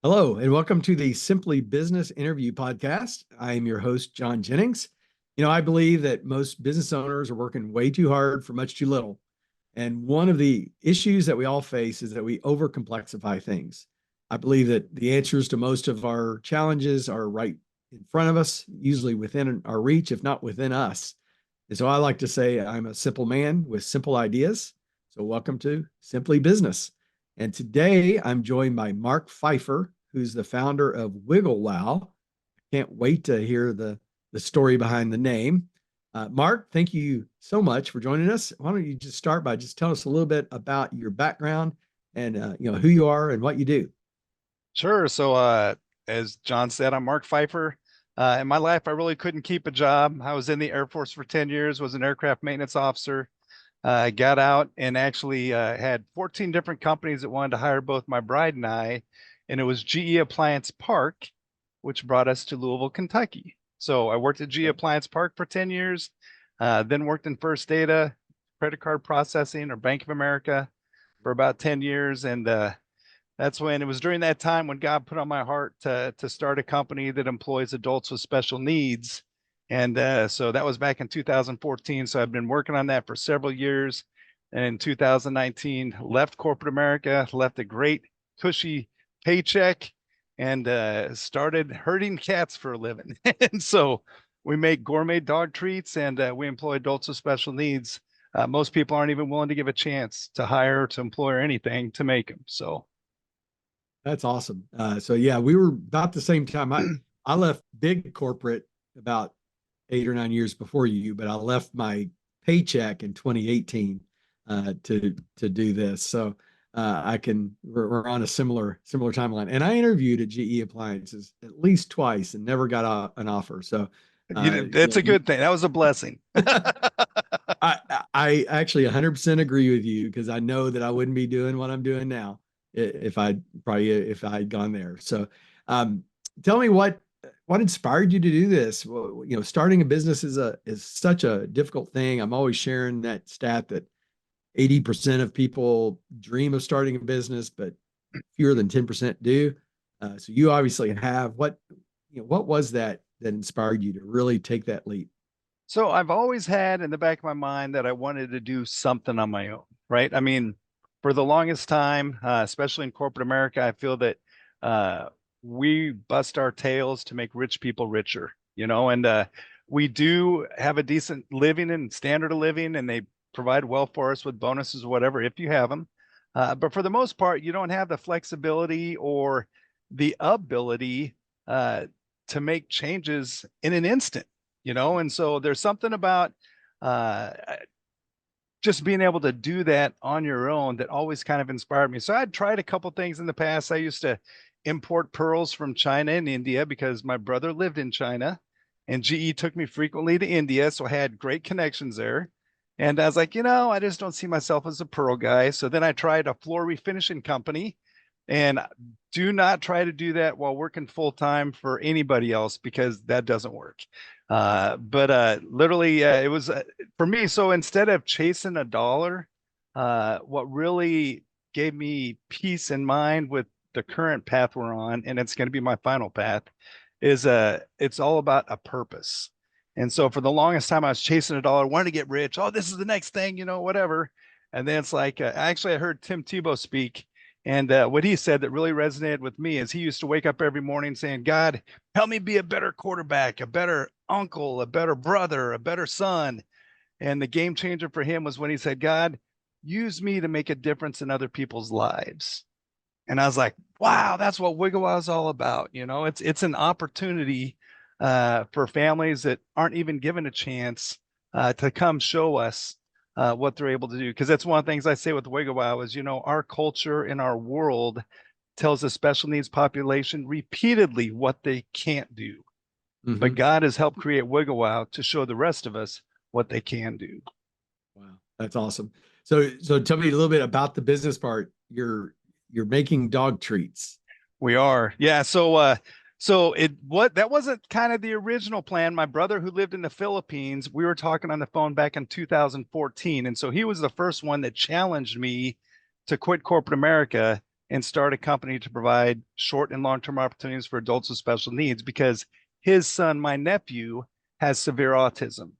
Hello, and welcome to the Simply Business Interview Podcast. I am your host, John Jennings. I believe that most business owners are working way too hard for much too little. And one of the issues that we all face is that we overcomplexify things. I believe that the answers to most of our challenges are right in front of us, usually within our reach, if not within us. And so I like to say I'm a simple man with simple ideas. So welcome to Simply Business. And today I'm joined by Mark Pfeifer, who's the founder of Wigglewow. Can't wait to hear the story behind the name. Mark, thank you so much for joining us. Why don't you just start by just telling us a little bit about your background and who you are and what you do. Sure. As John said, I'm Mark Pfeifer. In my life, I really couldn't keep a job. I was in the Air Force for 10 years, was an aircraft maintenance officer. Got out and actually had 14 different companies that wanted to hire both my bride and I. And it was GE Appliance Park, which brought us to Louisville, Kentucky. So I worked at GE Appliance Park for 10 years, then worked in First Data, credit card processing, or Bank of America for about 10 years. And that's when it was during that time when God put on my heart to start a company that employs adults with special needs. And so that was back in 2014. So I've been working on that for several years. And in 2019, left corporate America, left a great cushy paycheck, and started herding cats for a living. And so we make gourmet dog treats, and we employ adults with special needs. Most people aren't even willing to give a chance to hire, to employ, or anything to make them. So That's awesome. So yeah, we were about the same time. I left big corporate about 8 or 9 years before you, but I left my paycheck in 2018 to do this. So we're on a similar timeline. And I interviewed at GE Appliances at least twice and never got an offer. So it's a good thing. That was a blessing. I actually 100% agree with you because I know that I wouldn't be doing what I'm doing now if I had gone there. So tell me what inspired you to do this? Well, starting a business is such a difficult thing. I'm always sharing that stat that 80% of people dream of starting a business, but fewer than 10% do. So you obviously have what was that inspired you to really take that leap? So I've always had in the back of my mind that I wanted to do something on my own, right? I mean, for the longest time, especially in corporate America, I feel that we bust our tails to make rich people richer, and we do have a decent living and standard of living, and they provide well for us with bonuses or whatever, if you have them. But for the most part, you don't have the flexibility or the ability to make changes in an instant, and so there's something about uh, just being able to do that on your own that always kind of inspired me. So I'd tried a couple things in the past. I used to import pearls from China and India because my brother lived in China, and GE took me frequently to India. So I had great connections there. And I was like, I just don't see myself as a pearl guy. So then I tried a floor refinishing company, and do not try to do that while working full time for anybody else because that doesn't work. But literally, it was for me. So instead of chasing a dollar, what really gave me peace in mind with the current path we're on, and it's going to be my final path, is it's all about a purpose. And so for the longest time, I was chasing a dollar, wanted to get rich. Oh, this is the next thing, whatever. And then it's like, actually, I heard Tim Tebow speak. And what he said that really resonated with me is he used to wake up every morning saying, God, help me be a better quarterback, a better uncle, a better brother, a better son. And the game changer for him was when he said, God, use me to make a difference in other people's lives. And I was like, wow, that's what Wigglewow is all about. It's an opportunity for families that aren't even given a chance to come show us what they're able to do. Because that's one of the things I say with Wigglewow is, our culture in our world tells the special needs population repeatedly what they can't do. Mm-hmm. But God has helped create Wigglewow to show the rest of us what they can do. Wow, that's awesome. So tell me a little bit about the business part. You're making dog treats. We are. Yeah. That wasn't kind of the original plan. My brother who lived in the Philippines, we were talking on the phone back in 2014. And so he was the first one that challenged me to quit corporate America and start a company to provide short and long-term opportunities for adults with special needs because his son, my nephew, has severe autism.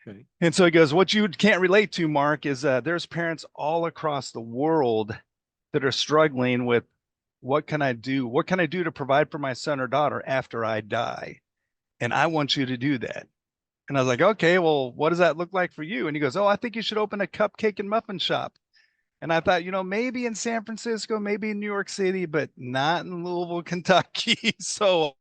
Okay. And so he goes, what you can't relate to, Mark, is there's parents all across the world that are struggling with what can I do? What can I do to provide for my son or daughter after I die? And I want you to do that. And I was like, okay, well, what does that look like for you? And he goes, oh, I think you should open a cupcake and muffin shop. And I thought, maybe in San Francisco, maybe in New York City, but not in Louisville, Kentucky. So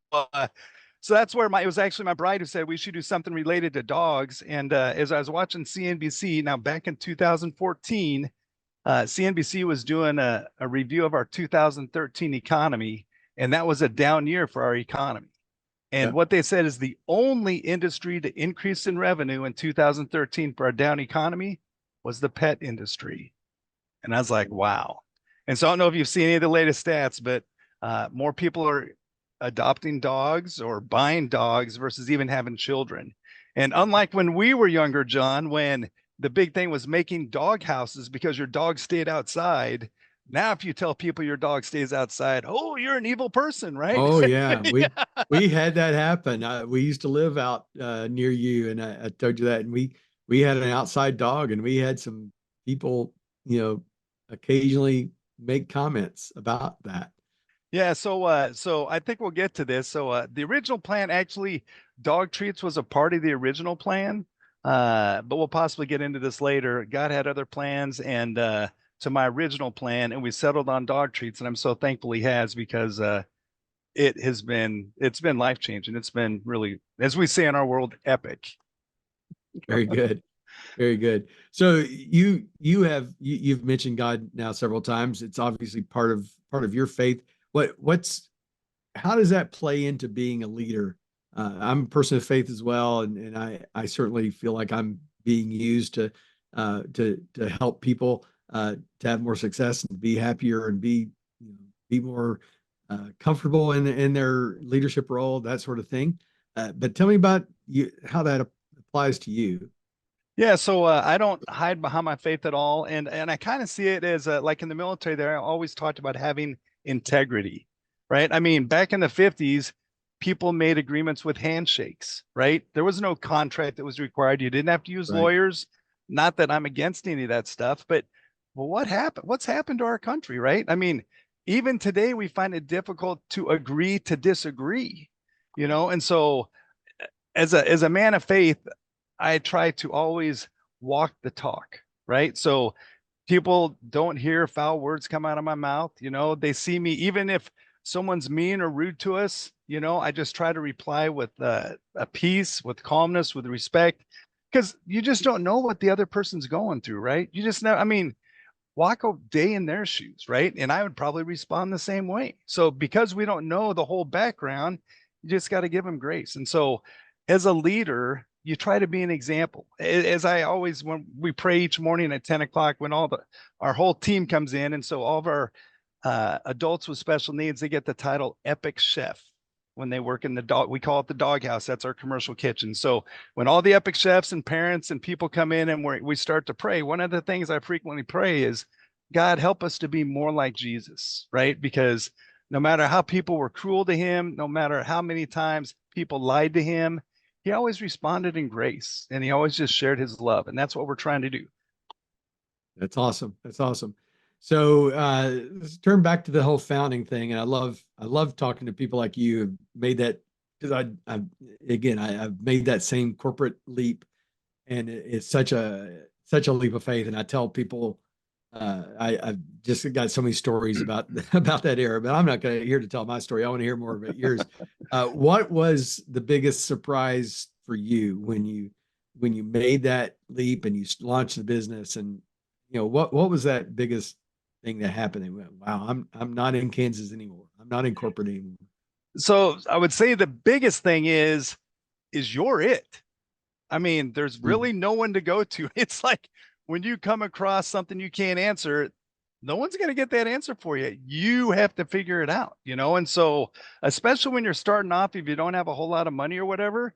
that's where it was actually my bride who said we should do something related to dogs. And as I was watching CNBC, now back in 2014, CNBC was doing a review of our 2013 economy, and that was a down year for our economy. And Yep. what they said is the only industry to increase in revenue in 2013 for a down economy was the pet industry. And I was like, wow. And so I don't know if you've seen any of the latest stats, but more people are adopting dogs or buying dogs versus even having children. And unlike when we were younger, John, when the big thing was making dog houses because your dog stayed outside. Now, if you tell people your dog stays outside, oh, you're an evil person, right? Oh yeah, Yeah. we had that happen. We used to live out near you, and I told you that. And we had an outside dog, and we had some people, occasionally make comments about that. Yeah, so I think we'll get to this. So the original plan, actually, dog treats was a part of the original plan. But we'll possibly get into this later. God had other plans and to my original plan, and we settled on dog treats, and I'm so thankful he has because it's been life-changing. It's been really, as we say in our world, epic. Very good. Very good. So you've mentioned God now several times. It's obviously part of your faith. How does that play into being a leader? I'm a person of faith as well, and I certainly feel like I'm being used to help people to have more success and be happier and be more comfortable in their leadership role, that sort of thing. But tell me about how that applies to you. Yeah, so I don't hide behind my faith at all, and I kind of see it as like in the military. There, I always talked about having integrity, right? I mean, back in the 50s, people made agreements with handshakes, right? There was no contract that was required. You didn't have to use Right. lawyers. Not that I'm against any of that stuff, but well, what happened? What's happened to our country, right? I mean, even today we find it difficult to agree to disagree, and so as a man of faith, I try to always walk the talk, right? So people don't hear foul words come out of my mouth. They see me, even if someone's mean or rude to us, I just try to reply with a peace, with calmness, with respect, because you just don't know what the other person's going through, right? You just know, I mean, walk a day in their shoes, right? And I would probably respond the same way. So because we don't know the whole background, you just got to give them grace. And so as a leader, you try to be an example. As I always, when we pray each morning at 10 o'clock, when our whole team comes in, and so all of our adults with special needs, they get the title Epic Chef when they work in we call it the doghouse. That's our commercial kitchen. So when all the epic chefs and parents and people come in and we start to pray, one of the things I frequently pray is, God, help us to be more like Jesus, right? Because no matter how people were cruel to him, no matter how many times people lied to him, he always responded in grace, and he always just shared his love. And that's what we're trying to do. That's awesome. That's awesome. So let's turn back to the whole founding thing. And I love talking to people like you who made that, because I've made that same corporate leap, and it's such a leap of faith. And I tell people I've just got so many stories about about that era, but I'm not here to tell my story. I want to hear more about yours. What was the biggest surprise for you when you made that leap and you launched the business? And what was that biggest thing that happened? And went, wow, I'm not in Kansas anymore. I'm not in corporate anymore. So I would say the biggest thing is you're it. I mean, there's Mhm. really no one to go to. It's like when you come across something you can't answer, no one's going to get that answer for you. You have to figure it out, And so, especially when you're starting off, if you don't have a whole lot of money or whatever,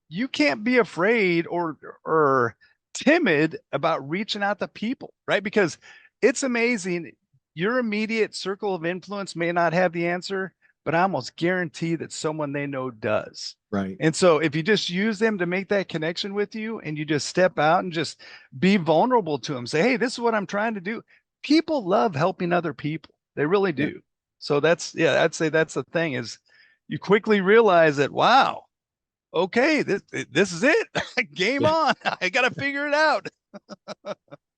you can't be afraid or timid about reaching out to people, right? Because it's amazing. your immediate circle of influence may not have the answer, but I almost guarantee that someone they know does. Right. And so if you just use them to make that connection with you and you just step out and just be vulnerable to them, say, hey, this is what I'm trying to do. People love helping other people. They really Yeah. do. So that's, yeah, I'd say that's the thing is you quickly realize that, wow, okay, this is it. Game Yeah. on. I got to figure it out.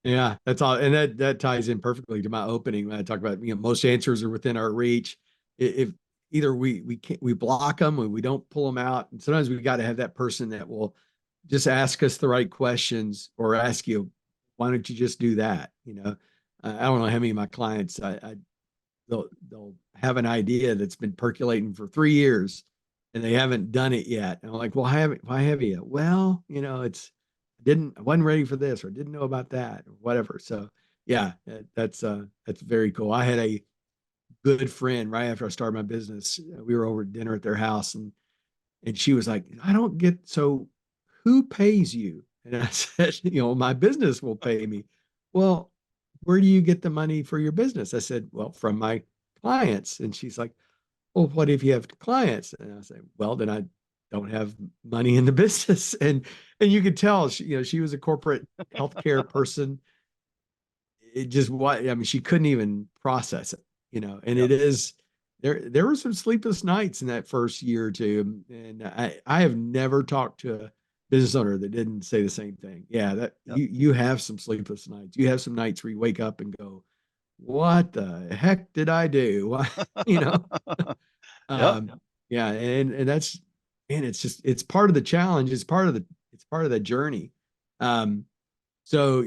Yeah, that's all, and that ties in perfectly to my opening when I talk about, most answers are within our reach. If either we can't, we block them, or we don't pull them out, and sometimes we got to have that person that will just ask us the right questions, or ask you, why don't you just do that? I don't know how many of my clients, they'll have an idea that's been percolating for 3 years, and they haven't done it yet. And I'm like, well, why have you? Well, I wasn't ready for this, or didn't know about that, or whatever. So yeah, that's very cool. I had a good friend right after I started my business. We were over at dinner at their house, and she was like, I don't get, so who pays you? And I said, my business will pay me. Well, where do you get the money for your business? I said, well, from my clients. And she's like, well, what if you have clients? And I say, well, then I don't have money in the business. And you could tell she was a corporate healthcare person. It just, what, I mean, she couldn't even process it, and Yep. it is, there were some sleepless nights in that first year or two. And I have never talked to a business owner that didn't say the same thing. Yeah, that Yep. you have some sleepless nights. You have some nights where you wake up and go, what the heck did I do? Why, you know? Yep. Yeah, and that's, and it's just, it's part of the challenge. It's part of the journey. Um, so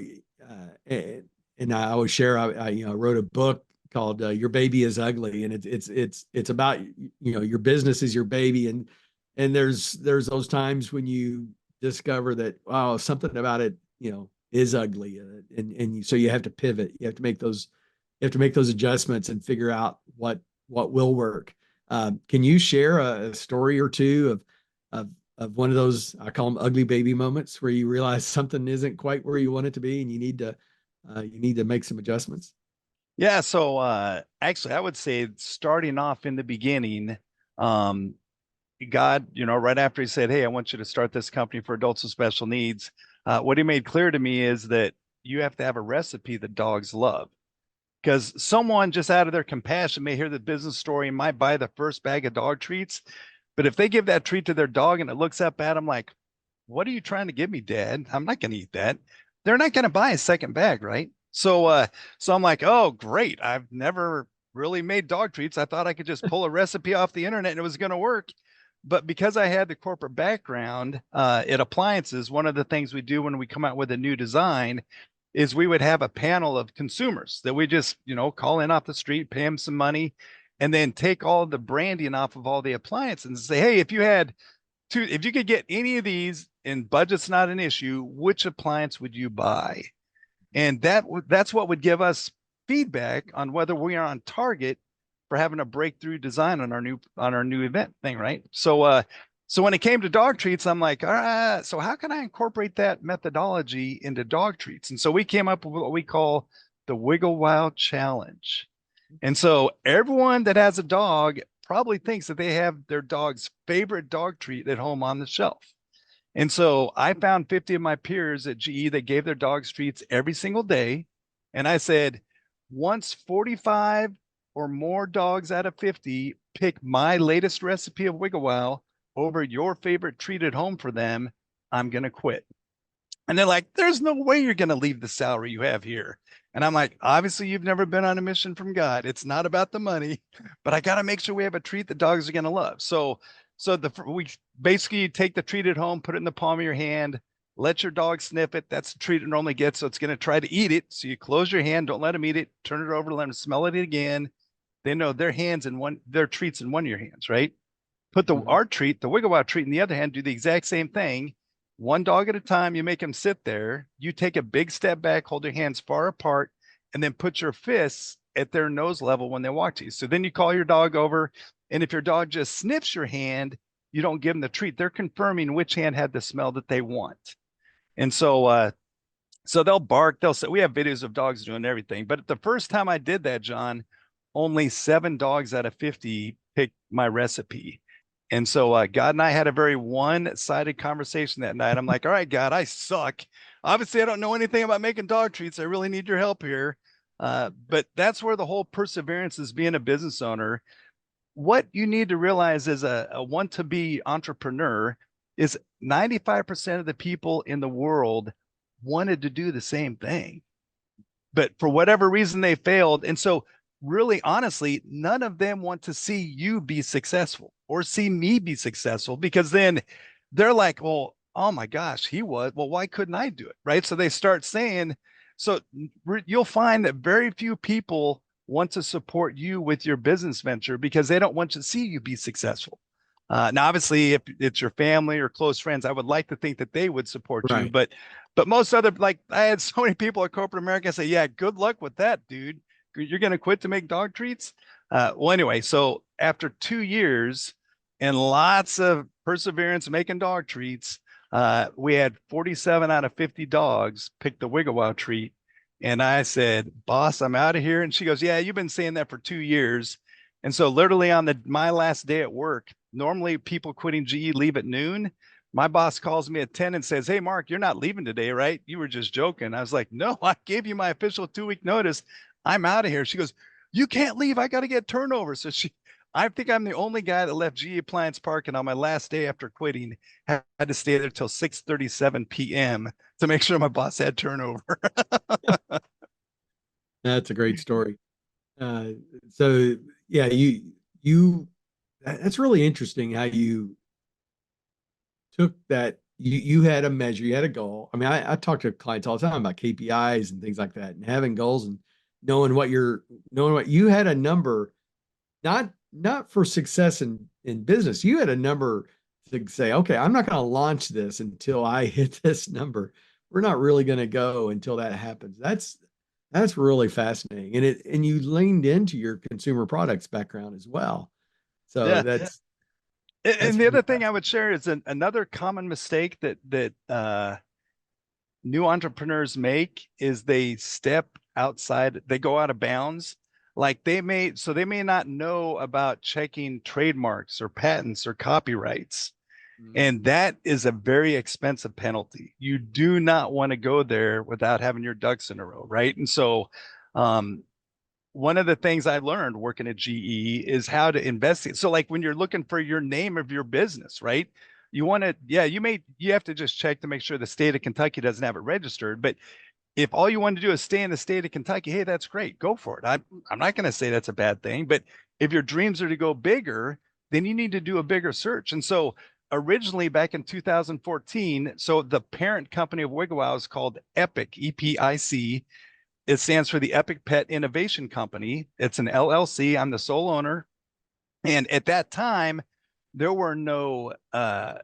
and I always share, I wrote a book called Your Baby is Ugly, and it's about, your business is your baby, and there's those times when you discover that, wow, something about it, is ugly, so you have to pivot. You have to make those adjustments and figure out what will work. Can you share a story or two of one of those, I call them ugly baby moments, where you realize something isn't quite where you want it to be, and you need to make some adjustments? Yeah. So actually, I would say starting off in the beginning, um, God, right after he said, hey, I want you to start this company for adults with special needs, what he made clear to me is that you have to have a recipe that dogs love. Because someone just out of their compassion may hear the business story and might buy the first bag of dog treats. But if they give that treat to their dog and it looks up at them like, what are you trying to give me, Dad? I'm not going to eat that. They're not going to buy a second bag, right? So I'm like, oh, great. I've never really made dog treats. I thought I could just pull a recipe off the internet and it was going to work. But because I had the corporate background at appliances, one of the things we do when we come out with a new design is we would have a panel of consumers that we just, call in off the street, pay them some money, and then take all the branding off of all the appliances and say, hey, if you could get any of these and budget's not an issue, which appliance would you buy? And that's what would give us feedback on whether we are on target for having a breakthrough design on our new event thing, right? So when it came to dog treats, I'm like, all right, so how can I incorporate that methodology into dog treats? And so we came up with what we call the Wigglewow challenge. And so everyone that has a dog probably thinks that they have their dog's favorite dog treat at home on the shelf. And so I found 50 of my peers at GE that gave their dogs treats every single day. And I said, once 45 or more dogs out of 50 pick my latest recipe of Wigglewow over your favorite treat at home for them, I'm going to quit. And they're like, there's no way you're going to leave the salary you have here. And I'm like, obviously, you've never been on a mission from God. It's not about the money, but I got to make sure we have a treat the dogs are going to love. So we basically take the treat at home, put it in the palm of your hand, let your dog sniff it. That's the treat it normally gets. So it's going to try to eat it. So you close your hand, don't let them eat it, turn it over, let them smell it again. They know their treats in one of your hands, right? Put our treat, the Wigglewow treat in the other hand, do the exact same thing. One dog at a time, you make them sit there. You take a big step back, hold your hands far apart, and then put your fists at their nose level when they walk to you. So then you call your dog over. And if your dog just sniffs your hand, you don't give them the treat. They're confirming which hand had the smell that they want. And so So they'll bark, they'll say, we have videos of dogs doing everything. But the first time I did that, John, only 7 dogs out of 50 picked my recipe. And so God and I had a very one-sided conversation that night. I'm like, all right, God, I suck. Obviously, I don't know anything about making dog treats. I really need your help here. But that's where the whole perseverance is being a business owner. What you need to realize as a want-to-be entrepreneur is 95% of the people in the world wanted to do the same thing, but for whatever reason they failed. And so really honestly, none of them want to see you be successful or see me be successful, because then they're like, well, oh my gosh, he was, well, why couldn't I do it? Right. So they start saying, so you'll find that very few people want to support you with your business venture because they don't want to see you be successful. Now, obviously, if it's your family or close friends, I would like to think that they would support you, Right. but most other, like I had so many people at corporate America say, yeah, good luck with that, dude. You're going to quit to make dog treats. Well, anyway, so after 2 years and lots of perseverance making dog treats, we had 47 out of 50 dogs pick the Wigglewow treat. And I said, boss, I'm out of here. And she goes, yeah, you've been saying that for 2 years. And so literally on my last day at work, normally people quitting GE leave at noon. My boss calls me at 10 and says, hey, Mark, you're not leaving today, right? You were just joking. I was like, no, I gave you my official 2-week notice. I'm out of here. She goes, you can't leave. I got to get turnover. So I think I'm the only guy that left GE Appliance Parking on my last day after quitting. Had to stay there till 6:37 p.m. to make sure my boss had turnover. That's a great story. Uh, so yeah, that's really interesting how you took that. You had a measure, you had a goal. I mean, I talk to clients all the time about KPIs and things like that, and having goals and knowing what you had a number, not for success in business. You had a number to say, okay, I'm not going to launch this until I hit this number. We're not really going to go until that happens. That's really fascinating. And you leaned into your consumer products background as well. So Yeah. that's And the really other thing I fascinating. would share is another common mistake that new entrepreneurs make is they step outside, they go out of bounds. Like they may not know about checking trademarks or patents or copyrights. Mhm. And that is a very expensive penalty. You do not want to go there without having your ducks in a row, right? And so, um, one of the things I learned working at GE is how to investigate. So, like when you're looking for your name of your business, right? You want to, yeah, you have to just check to make sure the state of Kentucky doesn't have it registered. But if all you want to do is stay in the state of Kentucky, hey, that's great. Go for it. I'm not going to say that's a bad thing. But if your dreams are to go bigger, then you need to do a bigger search. And so originally back in 2014, so the parent company of Wigglewow is called Epic, EPIC. It stands for the Epic Pet Innovation Company. It's an LLC. I'm the sole owner. And at that time, there were no uh,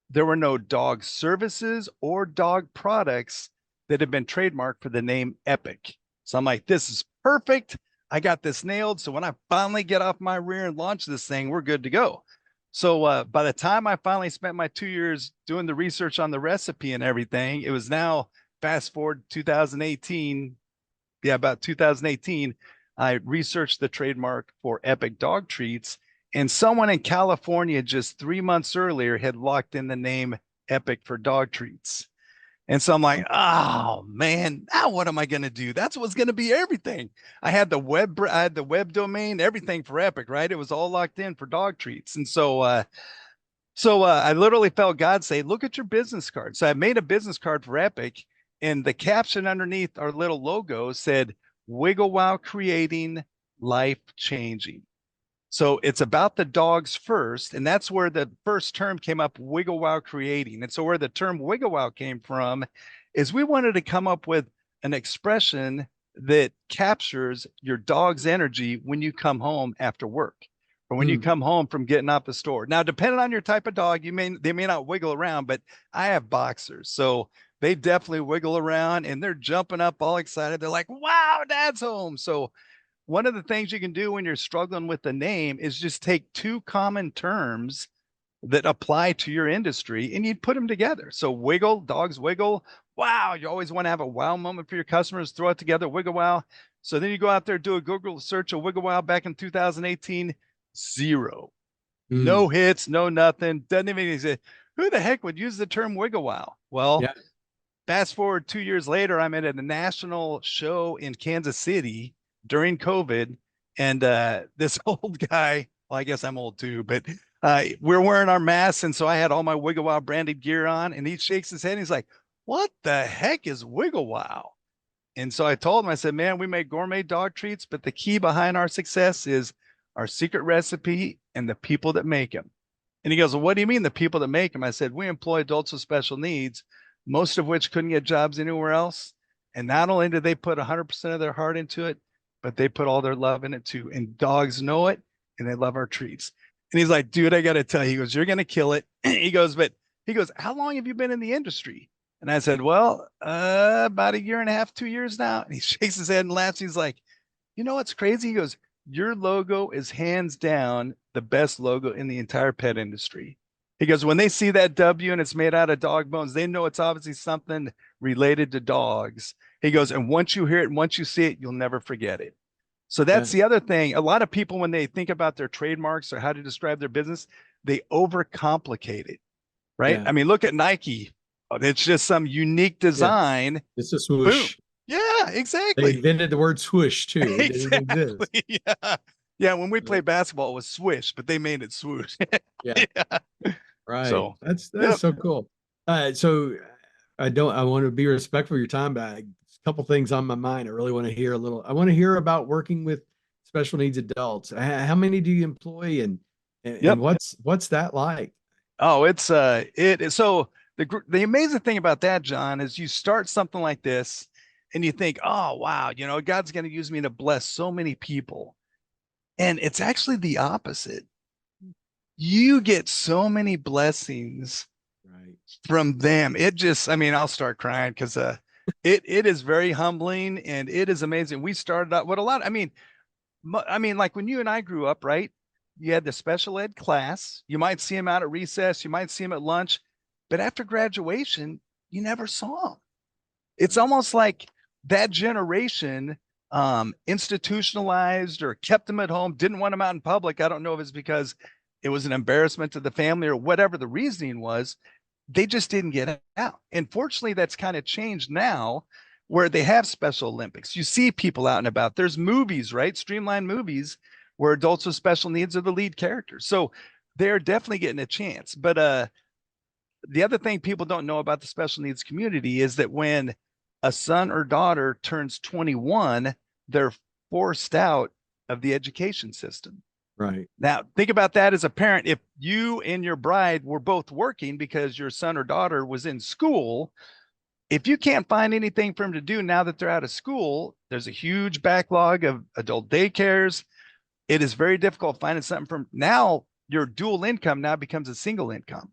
there were no dog services or dog products that had been trademarked for the name Epic. So I'm like, this is perfect. I got this nailed. So when I finally get off my rear and launch this thing, we're good to go. So by the time I finally spent my 2 years doing the research on the recipe and everything, it was now fast forward 2018. Yeah, about 2018, I researched the trademark for Epic Dog Treats, and someone in California just 3 months earlier had locked in the name Epic for dog treats. And so I'm like, oh man, now what am I going to do? That's what's going to be everything. I had the web domain, everything for Epic, right? It was all locked in for dog treats. And so I literally felt God say, look at your business card. So I made a business card for Epic, and the caption underneath our little logo said, Wigglewow creating, life changing. So it's about the dogs first, and that's where the first term came up, Wigglewow creating. And so where the term Wigglewow came from is we wanted to come up with an expression that captures your dog's energy when you come home after work or when you Hmm. come home from getting out the store. Now, depending on your type of dog, they may not wiggle around, but I have boxers, so they definitely wiggle around and they're jumping up all excited. They're like, "Wow, Dad's home!" So one of the things you can do when you're struggling with the name is just take two common terms that apply to your industry and you'd put them together. So wiggle, dogs wiggle, wow, you always want to have a wow moment for your customers, throw it together, Wigglewow. So then you go out there, do a Google search of Wigglewow back in 2018, zero. Mm, No hits, no nothing. Doesn't even exist. Who the heck would use the term Wigglewow? Well, yeah. fast forward 2 years later, I'm at a national show in Kansas City during COVID. And this old guy, well, I guess I'm old too, but we're wearing our masks. And so I had all my Wigglewow branded gear on, and he shakes his head and he's like, what the heck is Wigglewow? And so I told him, I said, man, we make gourmet dog treats, but the key behind our success is our secret recipe and the people that make them. And he goes, well, what do you mean the people that make them? I said, we employ adults with special needs, most of which couldn't get jobs anywhere else. And not only did they put 100% of their heart into it, but they put all their love in it too. And dogs know it, and they love our treats. And he's like, dude, I got to tell you, he goes, you're going to kill it. He goes, how long have you been in the industry? And I said, well, about 1.5 years, 2 years now. And he shakes his head and laughs. He's like, you know what's crazy? He goes, your logo is hands down the best logo in the entire pet industry. He goes, when they see that W and it's made out of dog bones, they know it's obviously something related to dogs. He goes, and once you hear it and once you see it, you'll never forget it. So that's the other thing. A lot of people, when they think about their trademarks or how to describe their business, they overcomplicate it, right? Yeah. I mean, look at Nike. It's just some unique design. Yeah. It's a swoosh. Boom. Yeah, They exactly. invented the word swoosh too. It didn't exist. Exactly. Yeah. Yeah. When we played basketball, it was swish, but they made it swoosh. Yeah. Yeah. Right. So That's yep. so cool. So I want to be respectful of your time, but a couple things on my mind. I really want to hear a little. I want to hear about working with special needs adults. How many do you employ, and Yep. what's that like? Oh, it is so the amazing thing about that, John, is you start something like this and you think, oh wow, God's going to use me to bless so many people. And it's actually the opposite. You get so many blessings Right. from them. It just, I mean, I'll start crying because it is very humbling and it is amazing. We started out with a lot. I mean, like when you and I grew up, right? You had the special ed class. You might see him out at recess. You might see him at lunch, but after graduation, you never saw him. It's almost like that generation institutionalized or kept them at home, didn't want them out in public. I don't know if it's because it was an embarrassment to the family or whatever the reasoning was. They just didn't get out. And fortunately, that's kind of changed now where they have Special Olympics. You see people out and about. There's movies, right? Streamlined movies where adults with special needs are the lead characters. So they're definitely getting a chance. But the other thing people don't know about the special needs community is that when a son or daughter turns 21, they're forced out of the education system. Right. Now, think about that as a parent. If you and your bride were both working because your son or daughter was in school, if you can't find anything for them to do now that they're out of school, there's a huge backlog of adult daycares. It is very difficult finding something from now. Your dual income now becomes a single income.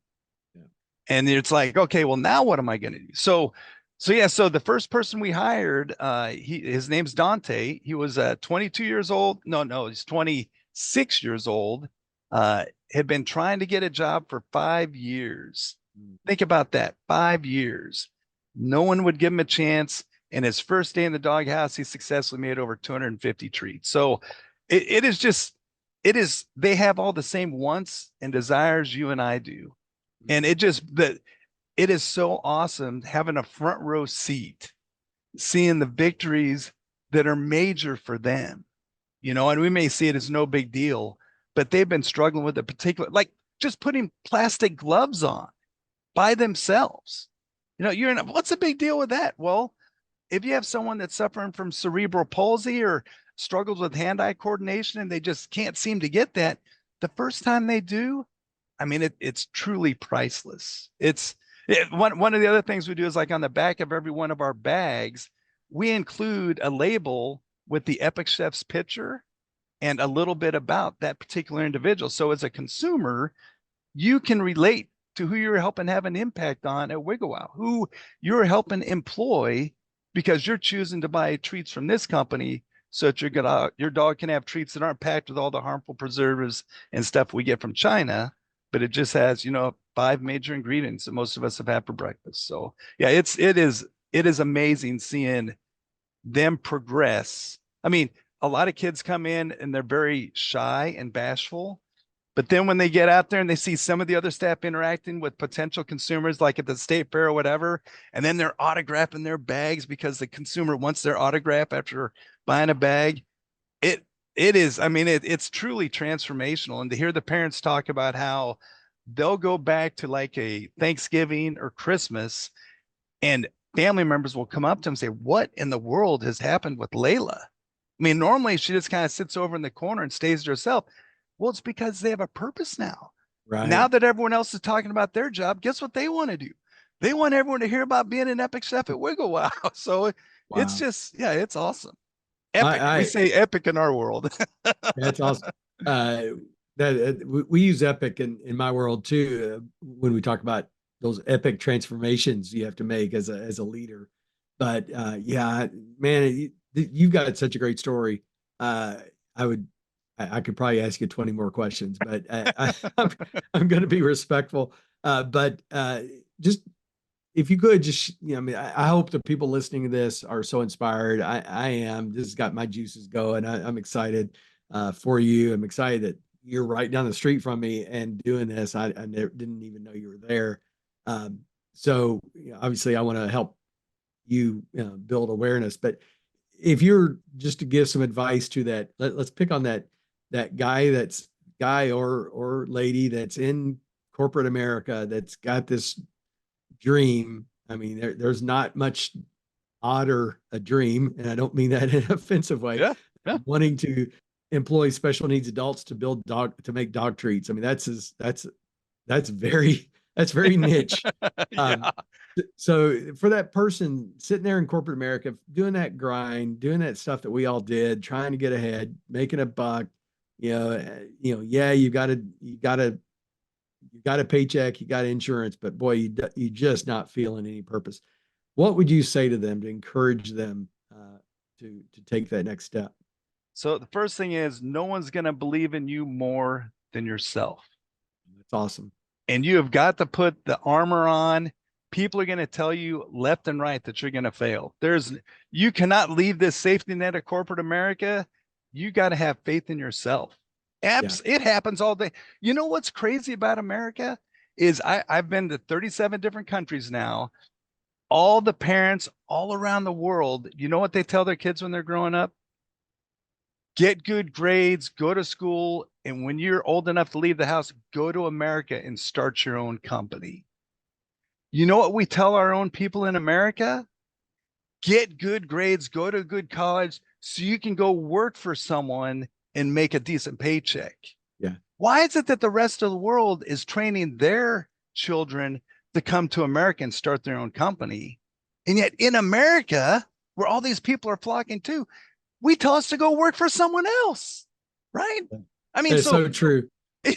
Yeah. And it's like, okay, well, now what am I going to do? So the first person we hired, his name's Dante. He was 22 years old. No, he's 26 years old. Had been trying to get a job for 5 years. Think about that, 5 years. No one would give him a chance. And his first day in the doghouse, he successfully made over 250 treats. So it is, they have all the same wants and desires you and I do. And it is so awesome having a front row seat, seeing the victories that are major for them, and we may see it as no big deal, but they've been struggling with a particular, like just putting plastic gloves on by themselves. What's the big deal with that? Well, if you have someone that's suffering from cerebral palsy or struggles with hand-eye coordination and they just can't seem to get that, the first time they do, I mean, it's truly priceless. One of the other things we do is like on the back of every one of our bags, we include a label with the Epic Chef's picture and a little bit about that particular individual. So as a consumer, you can relate to who you're helping have an impact on at Wigglewow, who you're helping employ because you're choosing to buy treats from this company so that your dog can have treats that aren't packed with all the harmful preservatives and stuff we get from China, but it just has, 5 major ingredients that most of us have had for breakfast. So yeah, it is it is amazing seeing them progress. I mean, a lot of kids come in and they're very shy and bashful. But then when they get out there and they see some of the other staff interacting with potential consumers, like at the state fair or whatever, and then they're autographing their bags because the consumer wants their autograph after buying a bag, it it is, I mean, it's truly transformational. And to hear the parents talk about how they'll go back to like a Thanksgiving or Christmas, and family members will come up to them and say, "What in the world has happened with Layla?" I mean, normally she just kind of sits over in the corner and stays to herself. Well, it's because they have a purpose now. Right. Now that everyone else is talking about their job, guess what they want to do? They want everyone to hear about being an epic chef at Wigglewow. So it's Wow. just, yeah, it's awesome. Epic. We I say epic in our world. That's awesome. We use epic in my world too, when we talk about those epic transformations you have to make as a leader. But yeah, man, you've got such a great story. I could probably ask you 20 more questions, but I'm going to be respectful. But just if you could just, I mean, I hope the people listening to this are so inspired. I am. This has got my juices going. I'm excited for you. I'm excited that you're right down the street from me and doing this. I didn't even know you were there. So obviously, I want to help you, build awareness. But if you're just to give some advice to that, let's pick on that guy or lady that's in corporate America that's got this dream. I mean, there's not much odder a dream, and I don't mean that in an offensive way. Yeah, yeah. Wanting to employ special needs adults to make dog treats. I mean, that's very niche. Yeah. So for that person sitting there in corporate America, doing that grind, doing that stuff that we all did, trying to get ahead, making a buck, yeah, you got a paycheck, you got insurance, but boy, you just not feeling any purpose. What would you say to them to encourage them to take that next step? So the first thing is no one's going to believe in you more than yourself. That's awesome. And you have got to put the armor on. People are going to tell you left and right that you're going to fail. You cannot leave this safety net of corporate America. You got to have faith in yourself. It happens all day. You know what's crazy about America is I've been to 37 different countries now. All the parents all around the world, you know what they tell their kids when they're growing up? Get good grades, go to school, and when you're old enough to leave the house, go to America and start your own company. You know what we tell our own people in America? Get good grades, go to a good college so you can go work for someone and make a decent paycheck. Yeah. Why is it that the rest of the world is training their children to come to America and start their own company? And yet in America, where all these people are flocking to, we tell us to go work for someone else, right? I mean, it's so true.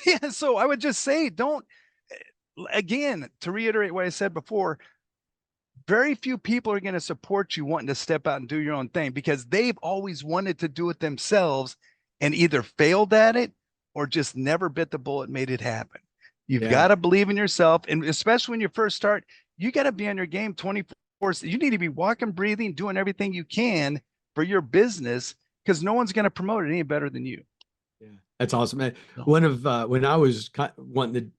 Yeah, so I would just say, again, to reiterate what I said before, very few people are going to support you wanting to step out and do your own thing because they've always wanted to do it themselves and either failed at it or just never bit the bullet, made it happen. You've got to believe in yourself. And especially when you first start, you got to be on your game 24. You need to be walking, breathing, doing everything you can for your business because no one's going to promote it any better than you. Yeah, that's awesome, man. One of when I was wanting to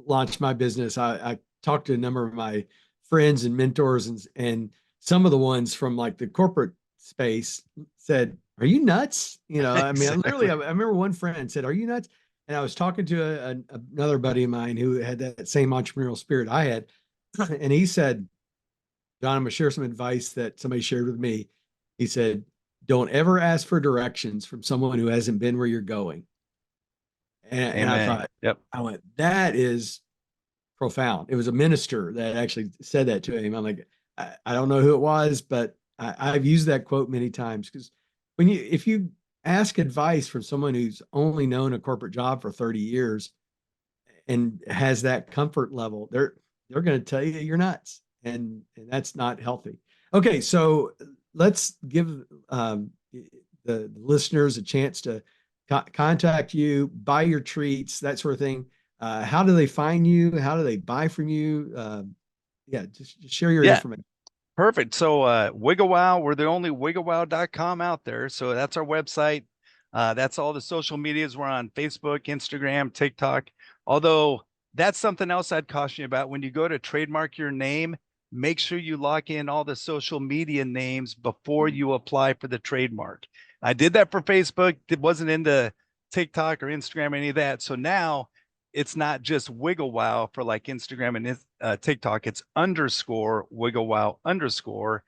launch my business, I talked to a number of my friends and mentors, and some of the ones from like the corporate space said, "Are you nuts?" I mean, Exactly. I remember one friend said, "Are you nuts?" And I was talking to another buddy of mine who had that same entrepreneurial spirit I had, and he said, "John, I'm gonna share some advice that somebody shared with me." He said, "Don't ever ask for directions from someone who hasn't been where you're going." And I thought, Yep. I went, that is profound. It was a minister that actually said that to him. I'm like, I don't know who it was, but I've used that quote many times because if you ask advice from someone who's only known a corporate job for 30 years and has that comfort level, they're going to tell you you're nuts, and that's not healthy. Okay, so let's give the listeners a chance to contact you, buy your treats, that sort of thing. How do they find you? How do they buy from you? Yeah, just share your information. Perfect. So Wigglewow, we're the only wigglewow.com out there. So that's our website. That's all the social medias. We're on Facebook, Instagram, TikTok. Although that's something else I'd caution you about. When you go to trademark your name, make sure you lock in all the social media names before you apply for the trademark. I did that for Facebook. It wasn't into TikTok or Instagram or any of that. So now it's not just Wigglewow for like Instagram and TikTok. It's underscore Wigglewow underscore,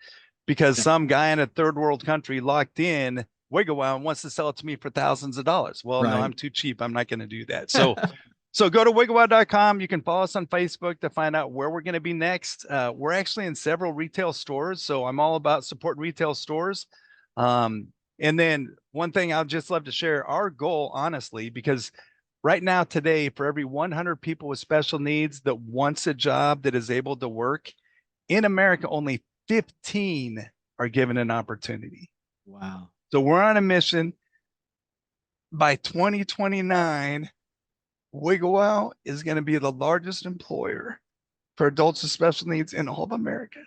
because Yeah. some guy in a third world country locked in Wigglewow and wants to sell it to me for thousands of dollars. Well, no, I'm Right. too cheap. I'm not going to do that. So go to wigglewow.com. You can follow us on Facebook to find out where we're going to be next. We're actually in several retail stores, so I'm all about supporting retail stores. And then one thing I'll just love to share, our goal, honestly, because right now, today, for every 100 people with special needs that wants a job that is able to work in America, only 15 are given an opportunity. Wow. So we're on a mission. By 2029, Wigglewow is going to be the largest employer for adults with special needs in all of America.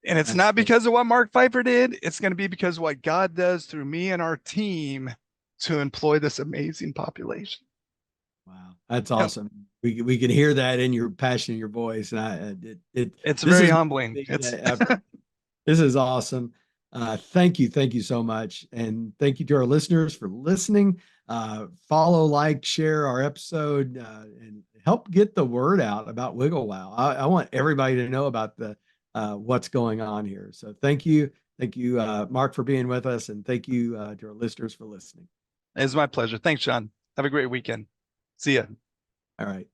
And it's That's not great. because of what Mark Pfeifer did. It's going to be because of what God does through me and our team to employ this amazing population. Wow, that's Yep. awesome. We can hear that in your passion in your voice, and It's this very is humbling. motivating effort. This is awesome. Thank you so much, and thank you to our listeners for listening. Follow, like, share our episode, and help get the word out about Wigglewow. I want everybody to know about the what's going on here. So thank you, Mark, for being with us, and thank you to our listeners for listening. It's my pleasure. Thanks, John. Have a great weekend. See ya. All right.